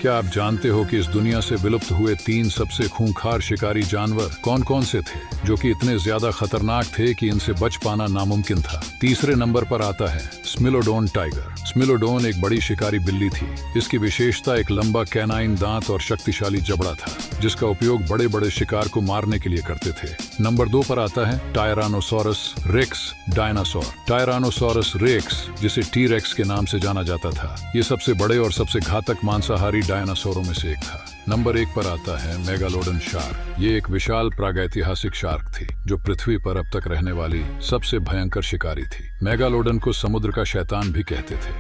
क्या आप जानते हो कि इस दुनिया से विलुप्त हुए 3 सबसे खूंखार शिकारी जानवर कौन कौन से थे, जो कि इतने ज्यादा खतरनाक थे कि इनसे बच पाना नामुमकिन था। तीसरे नंबर पर आता है स्मिलोडोन टाइगर। स्मिलोडोन एक बड़ी शिकारी बिल्ली थी। इसकी विशेषता एक लंबा कैनाइन दांत और शक्तिशाली जबड़ा था, जिसका उपयोग बड़े बड़े शिकार को मारने के लिए करते थे। नंबर 2 पर आता है tyrannosaurus rex dinosaur. Tyrannosaurus rex, जिसे टी रेक्स के नाम से जाना जाता था, ये सबसे बड़े और सबसे घातक मांसाहारी डायनासोरों में से एक था। नंबर 1 पर आता है मेगालोडन शार्क। ये एक विशाल प्रागैतिहासिक शार्क थी, जो पृथ्वी पर अब तक रहने वाली सबसे भयंकर शिकारी थी। मेगालोडन को समुद्र का शैतान भी कहते थे।